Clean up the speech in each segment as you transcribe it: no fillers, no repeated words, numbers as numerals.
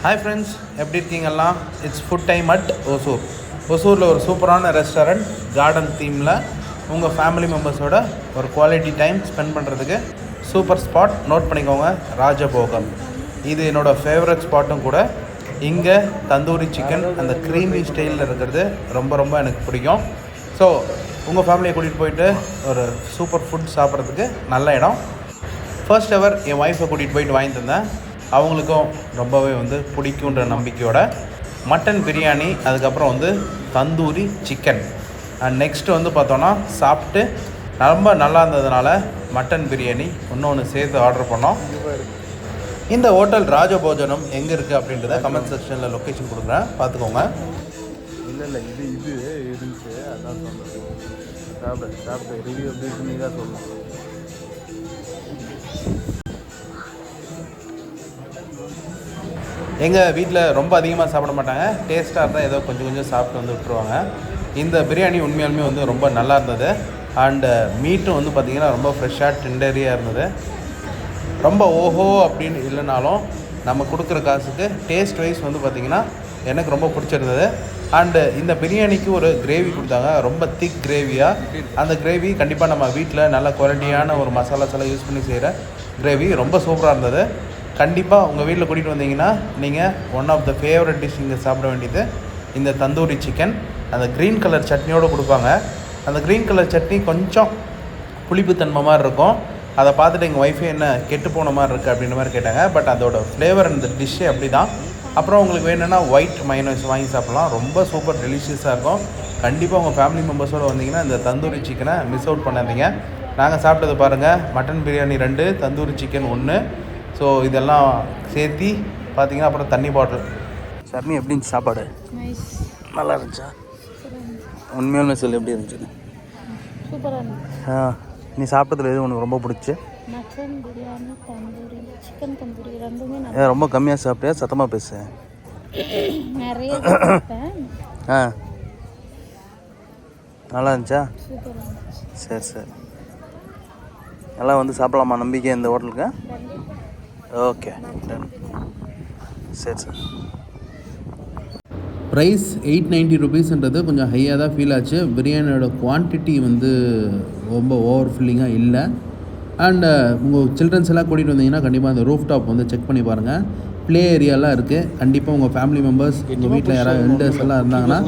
Hi friends, எப்படி இருக்கீங்கெல்லாம்? It's food time at Hosur. ஒசூரில் ஒரு சூப்பரான ரெஸ்டாரண்ட், கார்டன் தீமில் உங்கள் ஃபேமிலி மெம்பர்ஸோட ஒரு குவாலிட்டி டைம் ஸ்பெண்ட் பண்ணுறதுக்கு சூப்பர் ஸ்பாட். நோட் பண்ணிக்கோங்க, ராஜபோகம். இது என்னோடய ஃபேவரட் ஸ்பாட்டும் கூட. இங்கே தந்தூரி சிக்கன் அந்த க்ரீமி ஸ்டைலில் இருக்கிறது ரொம்ப எனக்கு பிடிக்கும். ஸோ உங்கள் ஃபேமிலியை கூட்டிகிட்டு போயிட்டு ஒரு சூப்பர் ஃபுட் சாப்பிட்றதுக்கு நல்ல இடம். ஃபர்ஸ்ட் எவர் என் ஒய்ஃபை கூட்டிகிட்டு போயிட்டு வாங்கி தந்தேன். அவங்களுக்கும் ரொம்பவே பிடிக்குன்ற நம்பிக்கையோட மட்டன் பிரியாணி, அதுக்கப்புறம் தந்தூரி சிக்கன். அண்ட் நெக்ஸ்ட்டு பார்த்தோன்னா சாப்பிட்டு ரொம்ப நல்லா இருந்ததுனால மட்டன் பிரியாணி இன்னொன்று சேர்த்து ஆர்டர் பண்ணோம். இந்த ஹோட்டல் ராஜபோஜனம் எங்கே இருக்குது அப்படின்றத கமெண்ட் செக்ஷனில் லொக்கேஷன் கொடுக்குறேன், பார்த்துக்கோங்க. இல்லை இது இருந்துச்சு, அதான் சொல்கிறேன். சாப்பிட்டு ரிவ்யூ எப்படி இருக்குன்னு தான் சொல்லணும். எங்கள் வீட்டில் ரொம்ப அதிகமாக சாப்பிட மாட்டாங்க, டேஸ்ட்டாக இருந்தால் ஏதோ கொஞ்சம் சாப்பிட்டு விட்டுருவாங்க. இந்த பிரியாணி உண்மையாலுமே ரொம்ப நல்லா இருந்தது. அண்டு மீட்டும் பார்த்திங்கன்னா ரொம்ப ஃப்ரெஷ்ஷாக டெண்டரியாக இருந்தது. ரொம்ப ஓஹோ அப்படின்னு இல்லைனாலும் நம்ம கொடுக்குற காசுக்கு டேஸ்ட் வைஸ் பார்த்திங்கன்னா எனக்கு ரொம்ப பிடிச்சிருந்தது. அண்டு இந்த பிரியாணிக்கு ஒரு கிரேவி கொடுத்தாங்க, ரொம்ப திக் கிரேவியாக. அந்த கிரேவி கண்டிப்பாக நம்ம வீட்டில் நல்ல குவாலிட்டியான ஒரு மசாலாஸ் எல்லாம் யூஸ் பண்ணி செய்கிற கிரேவி ரொம்ப சூப்பராக இருந்தது. கண்டிப்பாக உங்கள் வீட்டில் கூட்டிகிட்டு வந்தீங்கன்னா நீங்கள் one of the favourite dish இங்கே சாப்பிட வேண்டியது இந்த தந்தூரி சிக்கன். அந்த க்ரீன் கலர் சட்னியோடு கொடுப்பாங்க. அந்த க்ரீன் கலர் சட்னி கொஞ்சம் புளிப்புத்தன்மை மாதிரி இருக்கும். அதை பார்த்துட்டு எங்கள் ஒய்ஃபே என்ன கெட்டு போன மாதிரி இருக்குது அப்படின்ற மாதிரி கேட்டாங்க. பட் அதோட ஃப்ளேவர் அந்த டிஷ்ஷே அப்படி தான். அப்புறம் உங்களுக்கு வேணும்னா ஒயிட் மைனஸ் வாங்கி சாப்பிட்லாம், ரொம்ப சூப்பர் டெலிஷியஸாக இருக்கும். கண்டிப்பாக உங்கள் ஃபேமிலி மெம்பர்ஸோடு வந்தீங்கன்னா இந்த தந்தூரி சிக்கனை மிஸ் அவுட் பண்ணாதீங்க. நாங்கள் சாப்பிட்டது பாருங்கள், mutton biryani 2, tandoori chicken 1. So இதெல்லாம் சேர்த்தி பார்த்தீங்கன்னா அப்புறம் தண்ணி பாட்டில். சட்னி எப்படி இருந்துச்சு? சாப்பாடு நல்லா இருந்துச்சா? உண்மையாலுமே சொல்லு, எப்படி இருந்துச்சு? சூப்பராக இருந்துச்சு. நீ சாப்பிட்டதுல எது உனக்கு ரொம்ப பிடிச்சி? மட்டன் பிரியாணி, தந்தூரி சிக்கன், தந்தூரி ரெண்டுமே ரொம்ப கம்மியாக சாப்பிட்டியா? சத்தமாக பேசு. நிறைய சாப்பிட்டேன். நல்லா இருந்துச்சா? சூப்பராக இருந்துச்சு. சரி எல்லாம் சாப்பிடலாமா? நம்பிக்கை இந்த ஹோட்டலுக்கு? ஓகே, சரி. ப்ரைஸ் 890 ருபீஸ்ன்றது கொஞ்சம் ஹையாக தான் ஃபீல் ஆச்சு. பிரியாணியோட குவான்டிட்டி ரொம்ப ஓவர் ஃபில்லிங்காக இல்லை. அண்டு உங்கள் சில்ட்ரன்ஸ் எல்லாம் கூட்டிகிட்டு வந்தீங்கன்னா கண்டிப்பாக அந்த ரூஃப் டாப் செக் பண்ணி பாருங்கள். ப்ளே ஏரியாலாம் இருக்குது. கண்டிப்பாக உங்கள் ஃபேமிலி மெம்பர்ஸ், உங்கள் வீட்டில் யாராவது எல்டர்ஸ் எல்லாம் இருந்தாங்கன்னா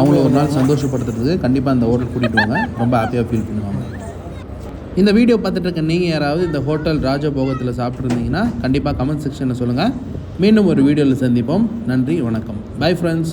அவங்கள ஒரு நாள் சந்தோஷப்படுத்துறதுக்கு கண்டிப்பாக அந்த ஹோட்டல் கூட்டிகிட்டு வாங்க, ரொம்ப ஹாப்பியாக ஃபீல் பண்ணுவாங்க. இந்த வீடியோ பார்த்துட்டு இருக்க நீங்கள் யாராவது இந்த ஹோட்டல் ராஜபோகத்தில் சாப்பிட்ருந்தீங்கன்னா கண்டிப்பாக கமெண்ட் செக்ஷனில் சொல்லுங்கள். மீண்டும் ஒரு வீடியோவில் சந்திப்போம். நன்றி, வணக்கம். Bye friends.